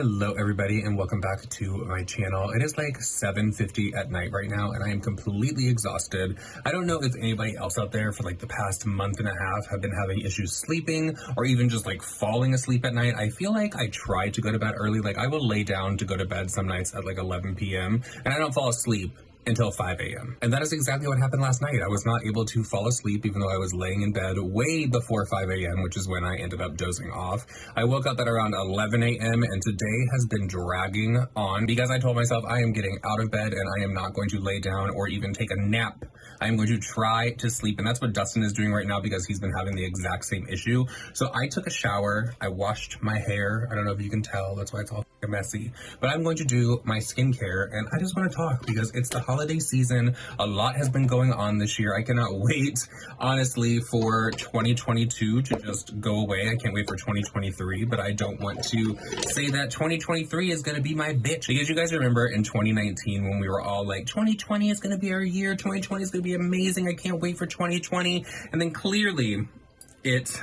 Hello everybody and welcome back to my channel. It is like 7:50 at night right now and I am completely exhausted. I don't know if anybody else out there for like the past month and a half have been having issues sleeping or even just like falling asleep at night. I feel like I try to go to bed early. Like I will lay down to go to bed some nights at like 11 p.m. and I don't fall asleep until 5 a.m. And that is exactly what happened last night. I was not able to fall asleep even though I was laying in bed way before 5 a.m., which is when I ended up dozing off. I woke up at around 11 a.m. and today has been dragging on because I told myself I am getting out of bed and I am not going to lay down or even take a nap. I am going to try to sleep, and that's what Dustin is doing right now because he's been having the exact same issue. So I took a shower, I washed my hair. I don't know if you can tell, that's why it's all messy. But I'm going to do my skincare, and I just want to talk because it's the holiday season. A lot has been going on this year. I cannot wait, honestly, for 2022 to just go away. I can't wait for 2023, but I don't want to say that 2023 is going to be my bitch. Because you guys remember in 2019 when we were all like, 2020 is going to be our year, 2020 is going to be amazing, I can't wait for 2020. And then clearly it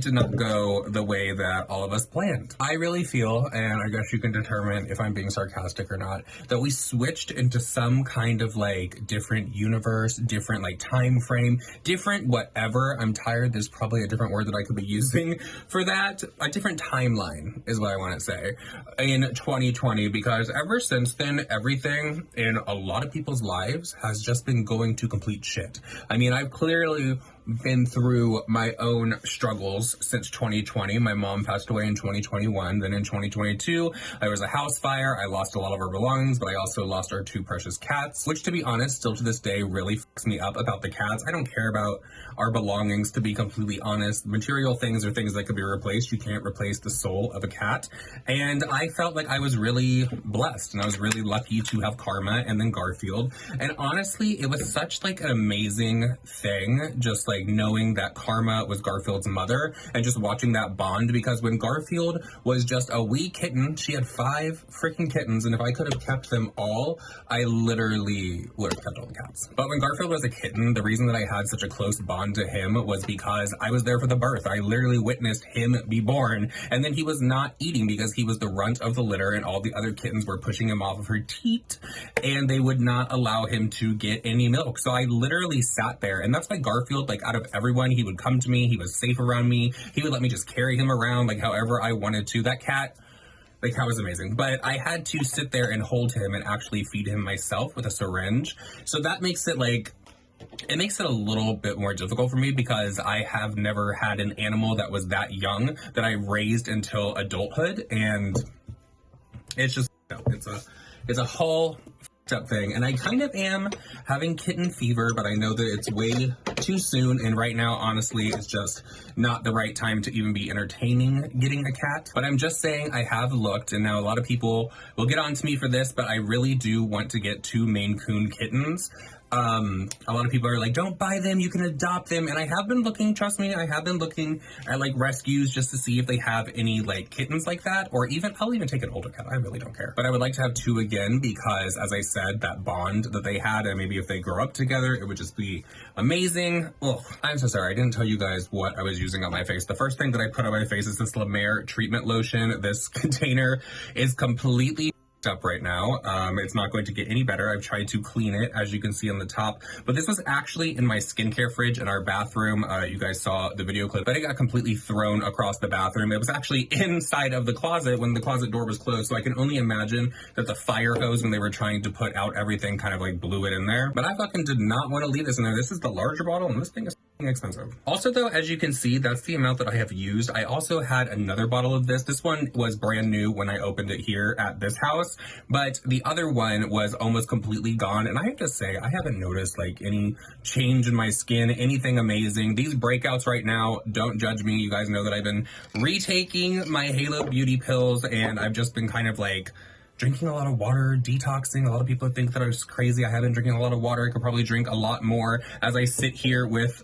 did not go the way that all of us planned. I really feel, and I guess you can determine if I'm being sarcastic or not, that we switched into some kind of like different universe, different like time frame, different whatever. I'm tired. There's probably a different word that I could be using for that. A different timeline is what I want to say in 2020, because ever since then, everything in a lot of people's lives has just been going to complete shit. I mean, I've clearly been through my own struggles since 2020. My mom passed away in 2021. Then in 2022, there was a house fire. I lost a lot of our belongings, but I also lost our two precious cats, which to be honest, still to this day, really fucks me up about the cats. I don't care about our belongings, to be completely honest. Material things are things that could be replaced. You can't replace the soul of a cat. And I felt like I was really blessed and I was really lucky to have Karma and then Garfield. And honestly, it was such like an amazing thing, just like knowing that Karma was Garfield's mother and just watching that bond, because when Garfield was just a wee kitten, she had 5 freaking kittens, and if I could have kept them all, I literally would have kept all the cats. But when Garfield was a kitten, the reason that I had such a close bond to him was because I was there for the birth. I literally witnessed him be born, and then he was not eating because he was the runt of the litter and all the other kittens were pushing him off of her teat and they would not allow him to get any milk. So I literally sat there, and that's why Garfield, like out of everyone, he would come to me, he was safe around me, he would let me just carry him around like however I wanted to. That cat was amazing, but I had to sit there and hold him and actually feed him myself with a syringe. So that makes it like, it makes it a little bit more difficult for me because I have never had an animal that was that young that I raised until adulthood, and it's just, it's a whole up thing. And I kind of am having kitten fever, but I know that it's way too soon, and right now honestly it's just not the right time to even be entertaining getting a cat. But I'm just saying, I have looked, and now a lot of people will get on to me for this, but I really do want to get 2 Maine Coon kittens. A lot of people are like, don't buy them, you can adopt them. And I have been looking, trust me, I have been looking at like rescues just to see if they have any like kittens like that, or even, I'll even take an older cat, I really don't care. But I would like to have 2 again because, as I said, that bond that they had, and maybe if they grow up together, it would just be amazing. Ugh, I'm so sorry, I didn't tell you guys what I was using on my face. The first thing that I put on my face is this La Mer treatment lotion. This container is completely up right now. It's not going to get any better. I've tried to clean it, as you can see on the top, but this was actually in my skincare fridge in our bathroom. You guys saw the video clip, but it got completely thrown across the bathroom. It was actually inside of the closet when the closet door was closed, so I can only imagine that the fire hose, when they were trying to put out everything, kind of like blew it in there. But I fucking did not want to leave this in there. This is the larger bottle, and this thing is expensive. Also though, as you can see, that's the amount that I have used. I also had another bottle of this. This one was brand new when I opened it here at this house, but the other one was almost completely gone, and I have to say, I haven't noticed like any change in my skin, anything amazing. These breakouts right now, don't judge me. You guys know that I've been retaking my Halo Beauty pills, and I've just been kind of like drinking a lot of water, detoxing. A lot of people think that I was crazy. I have been drinking a lot of water. I could probably drink a lot more as I sit here with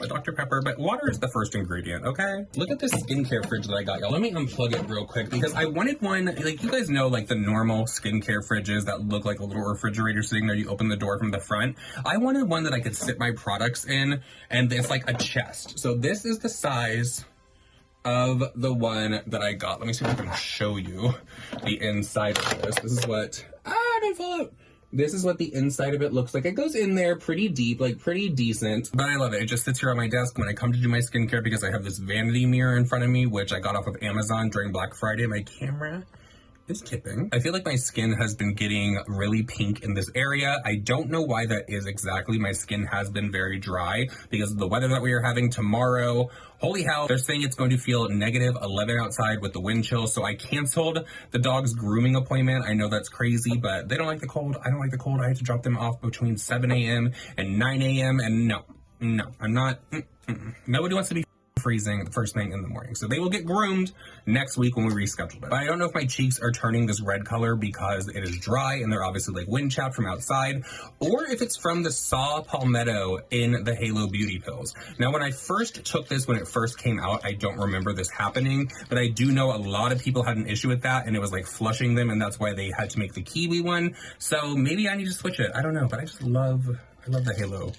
a Dr. Pepper, but water is the first ingredient, okay? Look at this skincare fridge that I got, y'all. Let me unplug it real quick because I wanted one, like you guys know, like the normal skincare fridges that look like a little refrigerator sitting there. You open the door from the front. I wanted one that I could sit my products in, and it's like a chest. So this is the size of the one that I got. Let me see if I can show you the inside of this. This is what, don't fall out. This is what the inside of it looks like. It goes in there pretty deep, like pretty decent, but I love it. It just sits here on my desk when I come to do my skincare because I have this vanity mirror in front of me, which I got off of Amazon during Black Friday. My camera is tipping. I feel like my skin has been getting really pink in this area. I don't know why that is exactly. My skin has been very dry because of the weather that we are having tomorrow. Holy hell, they're saying it's going to feel -11 outside with the wind chill, so I canceled the dog's grooming appointment. I know that's crazy, but they don't like the cold. I don't like the cold. I have to drop them off between 7 a.m. and 9 a.m. and no, I'm not. Nobody wants to be freezing the first thing in the morning. So they will get groomed next week when we reschedule it. But I don't know if my cheeks are turning this red color because it is dry and they're obviously like wind chapped from outside, or if it's from the saw palmetto in the Halo Beauty Pills. Now, when I first took this, when it first came out, I don't remember this happening, but I do know a lot of people had an issue with that and it was like flushing them, and that's why they had to make the kiwi one. So maybe I need to switch it. I don't know, but I just love the Halo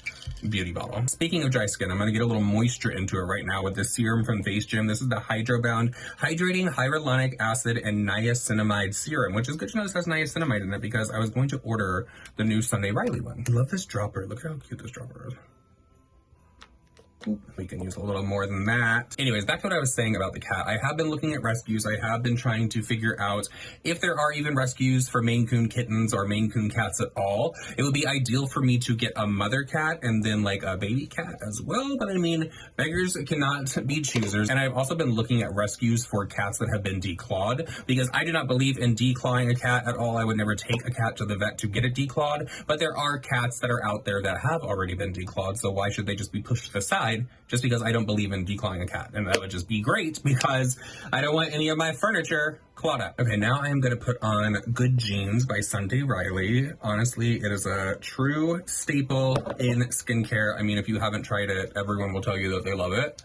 Beauty bottle. Speaking of dry skin, I'm going to get a little moisture into it right now with this serum from Face Gym. This is the Hydrobound Hydrating Hyaluronic Acid and Niacinamide Serum, which is good to know this has niacinamide in it because I was going to order the new Sunday Riley one. I love this dropper. Look at how cute this dropper is. We can use a little more than that. Anyways, back to what I was saying about the cat. I have been looking at rescues. I have been trying to figure out if there are even rescues for Maine Coon kittens or Maine Coon cats at all. It would be ideal for me to get a mother cat and then like a baby cat as well. But I mean, beggars cannot be choosers. And I've also been looking at rescues for cats that have been declawed because I do not believe in declawing a cat at all. I would never take a cat to the vet to get it declawed. But there are cats that are out there that have already been declawed. So why should they just be pushed to the side just because I don't believe in declawing a cat? And that would just be great because I don't want any of my furniture clawed up. Okay, now I am going to put on Good Jeans by Sunday Riley. Honestly, it is a true staple in skincare. I mean, if you haven't tried it, everyone will tell you that they love it.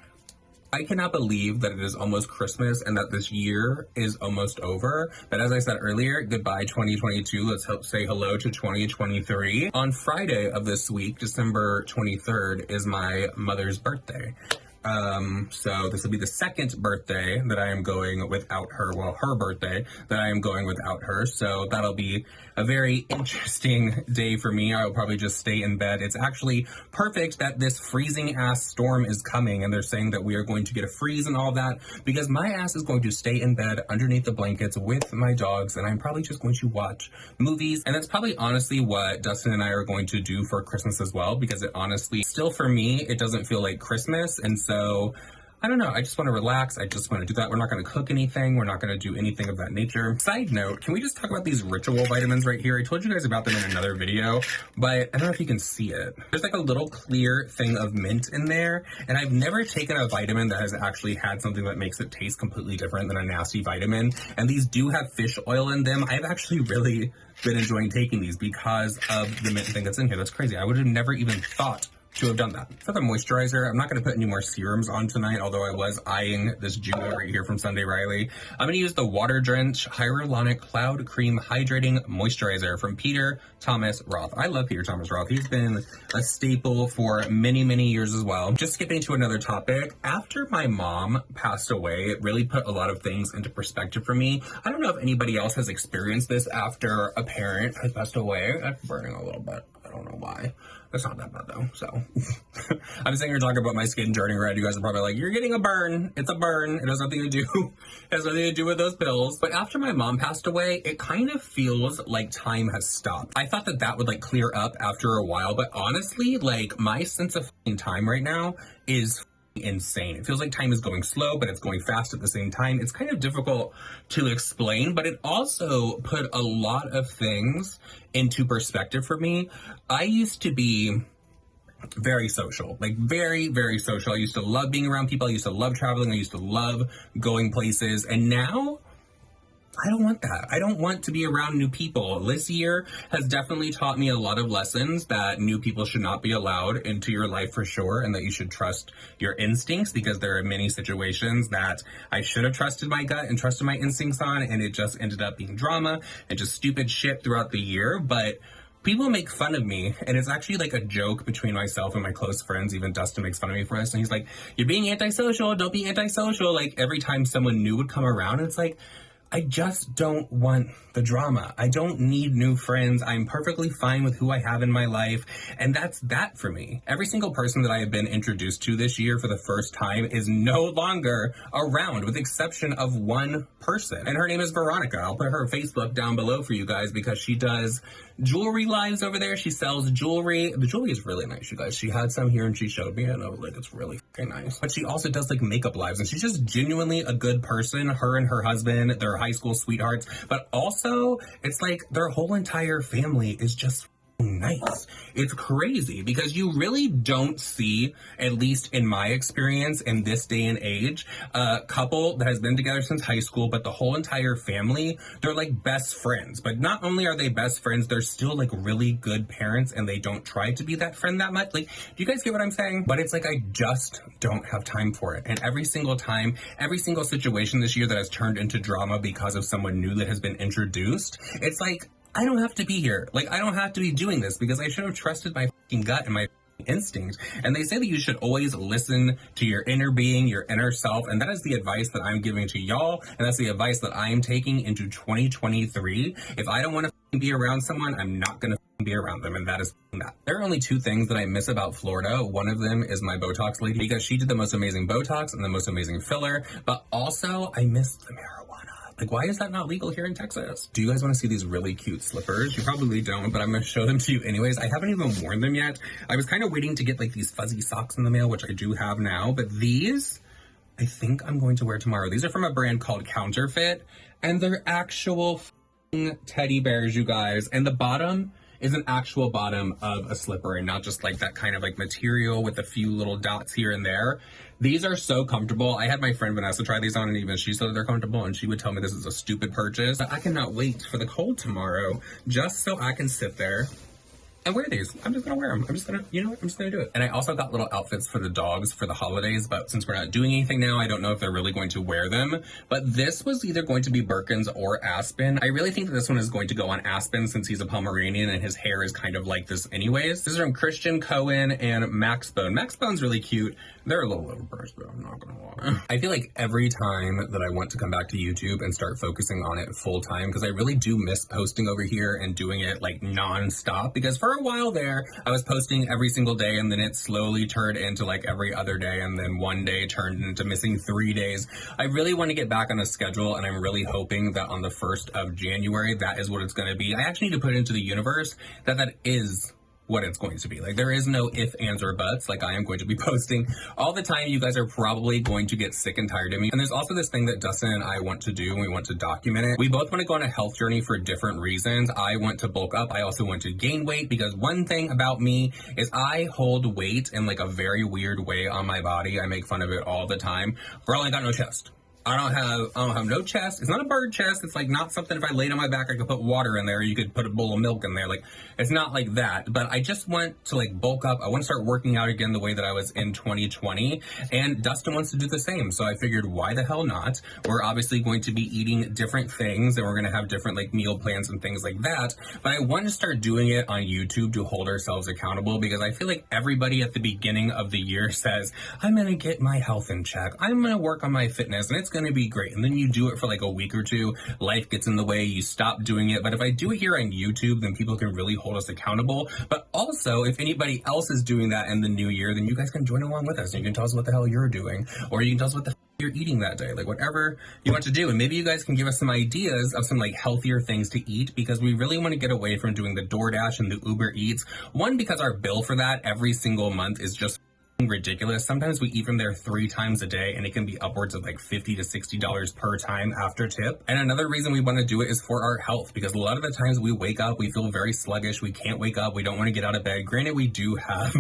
I cannot believe that it is almost Christmas and that this year is almost over. But as I said earlier, goodbye 2022. Let's say hello to 2023. On Friday of this week, December 23rd, is my mother's birthday. So this will be the second birthday that I am going without her. Well, her birthday that I am going without her. So that'll be a very interesting day for me. I will probably just stay in bed. It's actually perfect that this freezing ass storm is coming and they're saying that we are going to get a freeze and all that because my ass is going to stay in bed underneath the blankets with my dogs and I'm probably just going to watch movies. And that's probably honestly what Dustin and I are going to do for Christmas as well, because it honestly, still for me, it doesn't feel like Christmas. And so I don't know, I just want to relax. I just want to do that. We're not going to cook anything. We're not going to do anything of that nature. Side note, can we just talk about these ritual vitamins right here? I told you guys about them in another video, but I don't know if you can see it. There's like a little clear thing of mint in there, and I've never taken a vitamin that has actually had something that makes it taste completely different than a nasty vitamin, and these do have fish oil in them. I've actually really been enjoying taking these because of the mint thing that's in here. That's crazy. I would have never even thought to have done that. For the moisturizer, I'm not going to put any more serums on tonight, although I was eyeing this jewel right here from Sunday Riley. I'm going to use the Water Drench Hyaluronic Cloud Cream Hydrating Moisturizer from Peter Thomas Roth. I love Peter Thomas Roth. He's been a staple for many, many years as well. Just skipping to another topic. After my mom passed away, it really put a lot of things into perspective for me. I don't know if anybody else has experienced this after a parent has passed away. I'm burning a little bit. I don't know why. It's not that bad though, so. I'm sitting here talking about my skin turning red. You guys are probably like, you're getting a burn. It's a burn. It has nothing to do, it has nothing to do with those pills. But after my mom passed away, it kind of feels like time has stopped. I thought that that would like clear up after a while, but honestly, like my sense of time right now is insane. It feels like time is going slow, but it's going fast at the same time. It's kind of difficult to explain, but it also put a lot of things into perspective for me. I used to be very social, like very, very social. I used to love being around people. I used to love traveling. I used to love going places. And now I don't want that. I don't want to be around new people. This year has definitely taught me a lot of lessons that new people should not be allowed into your life for sure, and that you should trust your instincts, because there are many situations that I should have trusted my gut and trusted my instincts on, and it just ended up being drama and just stupid shit throughout the year. But people make fun of me, and it's actually like a joke between myself and my close friends. Even Dustin makes fun of me for this, and he's like, "You're being antisocial, don't be antisocial." Like every time someone new would come around, it's like, I just don't want the drama. I don't need new friends. I'm perfectly fine with who I have in my life. And that's that for me. Every single person that I have been introduced to this year for the first time is no longer around, with the exception of one person. And her name is Veronica. I'll put her Facebook down below for you guys because she does jewelry lives over there. She sells jewelry. The jewelry is really nice, you guys. She had some here and she showed me, and I was like, it's really fucking nice. But she also does like makeup lives, and she's just genuinely a good person. Her and her husband, they're high school sweethearts, but also it's like their whole entire family is just nice. It's crazy because you really don't see, at least in my experience in this day and age, a couple that has been together since high school, but the whole entire family, they're like best friends. But not only are they best friends, they're still like really good parents, and they don't try to be that friend that much. Like, do you guys get what I'm saying? But it's like, I just don't have time for it. And every single time, every single situation this year that has turned into drama because of someone new that has been introduced, it's like, I don't have to be here. Like, I don't have to be doing this because I should have trusted my fucking gut and my instinct. And they say that you should always listen to your inner being, your inner self. And that is the advice that I'm giving to y'all. And that's the advice that I am taking into 2023. If I don't want to be around someone, I'm not going to be around them. And that is that. There are only two things that I miss about Florida. One of them is my Botox lady, because she did the most amazing Botox and the most amazing filler. But also, I miss the marijuana. Like, why is that not legal here in Texas? Do you guys want to see these really cute slippers? You probably don't, but I'm going to show them to you anyways. I haven't even worn them yet. I was kind of waiting to get like these fuzzy socks in the mail, which I do have now, but these, I think I'm going to wear tomorrow. These are from a brand called Counterfeit, and they're actual teddy bears, you guys. And the bottom is an actual bottom of a slipper and not just like that kind of like material with a few little dots here and there. These are so comfortable. I had my friend Vanessa try these on, and even she said they're comfortable, and she would tell me this is a stupid purchase. But I cannot wait for the cold tomorrow just so I can sit there and wear these. I'm just gonna wear them. I'm just gonna, you know what? I'm just gonna do it. And I also got little outfits for the dogs for the holidays, but since we're not doing anything now, I don't know if they're really going to wear them. But this was either going to be Birkins or Aspen. I really think that this one is going to go on Aspen since he's a Pomeranian and his hair is kind of like this anyways. This is from Christian Cohen and Max Bone. Max Bone's really cute. They're a little overpriced, but I'm not gonna lie. I feel like every time that I want to come back to YouTube and start focusing on it full time, because I really do miss posting over here and doing it like non-stop, because for a while there, I was posting every single day, and then it slowly turned into like every other day, and then one day turned into missing 3 days. I really want to get back on a schedule, and I'm really hoping that on the 1st of January, that is what it's going to be. I actually need to put it into the universe that that is what it's going to be. Like, there is no if, ands, or buts. Like, I am going to be posting all the time. You guys are probably going to get sick and tired of me. And there's also this thing that Dustin and I want to do, and we want to document it. We both want to go on a health journey for different reasons. I want to bulk up. I also want to gain weight, because one thing about me is I hold weight in like a very weird way on my body. I make fun of it all the time. Bro, I got no chest. I don't have no chest. It's not a bird chest. It's like not something if I laid on my back, I could put water in there. You could put a bowl of milk in there. Like, it's not like that. But I just want to like bulk up. I want to start working out again the way that I was in 2020. And Dustin wants to do the same. So I figured, why the hell not? We're obviously going to be eating different things, and we're going to have different like meal plans and things like that. But I want to start doing it on YouTube to hold ourselves accountable, because I feel like everybody at the beginning of the year says, I'm going to get my health in check. I'm going to work on my fitness, and it's going to be great. And then you do it for like a week or two, life gets in the way, you stop doing it. But if I do it here on YouTube, then people can really hold us accountable. But also, if anybody else is doing that in the new year, then you guys can join along with us. And you can tell us what the hell you're doing, or you can tell us what the you're eating that day, like whatever you want to do. And maybe you guys can give us some ideas of some like healthier things to eat, because we really want to get away from doing the DoorDash and the Uber Eats. One, because our bill for that every single month is just ridiculous. Sometimes we eat from there 3 times a day, and it can be upwards of like $50 to $60 per time after tip. And another reason we want to do it is for our health, because a lot of the times we wake up, we feel very sluggish, we can't wake up, we don't want to get out of bed. Granted, we do have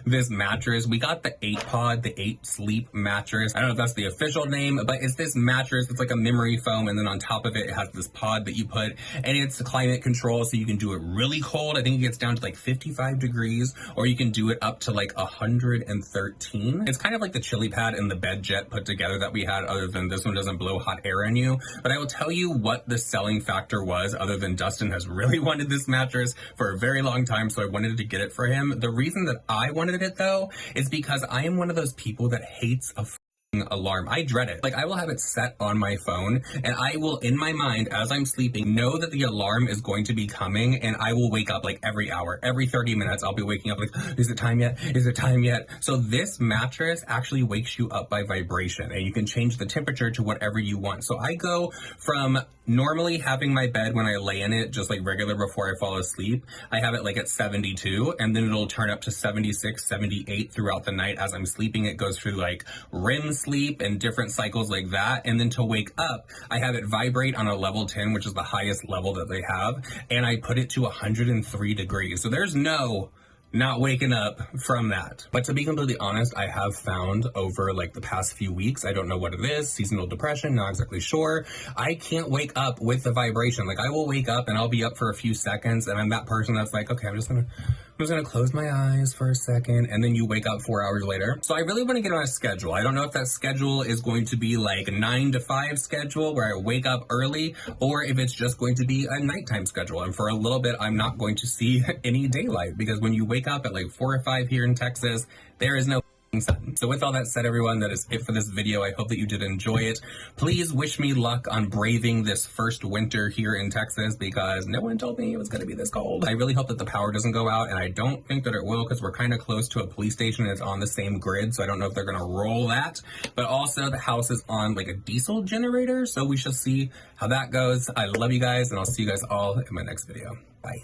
this mattress. We got the 8-pod, the 8 sleep mattress. I don't know if that's the official name, but it's this mattress. It's like a memory foam, and then on top of it, it has this pod that you put, and it's climate control, so you can do it really cold. I think it gets down to like 55 degrees, or you can do it up to like 130 113. It's kind of like the chili pad and the bed jet put together that we had, other than this one doesn't blow hot air on you. But I will tell you what the selling factor was, other than Dustin has really wanted this mattress for a very long time, so I wanted to get it for him. The reason that I wanted it though is because I am one of those people that hates a alarm. I dread it. Like, I will have it set on my phone, and I will, in my mind, as I'm sleeping, know that the alarm is going to be coming, and I will wake up like every hour, every 30 minutes, I'll be waking up like, is it time yet? Is it time yet? So this mattress actually wakes you up by vibration, and you can change the temperature to whatever you want. So I go from normally having my bed when I lay in it, just like regular before I fall asleep, I have it like at 72, and then it'll turn up to 76, 78 throughout the night as I'm sleeping. It goes through like REM sleep and different cycles like that. And then to wake up, I have it vibrate on a level 10, which is the highest level that they have. And I put it to 103 degrees. So there's no not waking up from that. But to be completely honest, I have found over like the past few weeks, I don't know what it is, seasonal depression, not exactly sure, I can't wake up with the vibration. Like, I will wake up and I'll be up for a few seconds, and I'm that person that's like, okay, I'm just gonna close my eyes for a second, and then you wake up 4 hours later. So I really want to get on a schedule. I don't know if that schedule is going to be like a 9 to 5 schedule where I wake up early, or if it's just going to be a nighttime schedule. And for a little bit, I'm not going to see any daylight, because when you wake up at like 4 or 5 here in Texas, there is no sun. So with all that said, everyone, that is it for this video. I hope that you did enjoy it. Please wish me luck on braving this first winter here in Texas, because no one told me it was going to be this cold. I really hope that the power doesn't go out, and I don't think that it will, because we're kind of close to a police station and it's on the same grid, so I don't know if they're going to roll that. But also, the house is on like a diesel generator, so we shall see how that goes. I love you guys, and I'll see you guys all in my next video. Bye.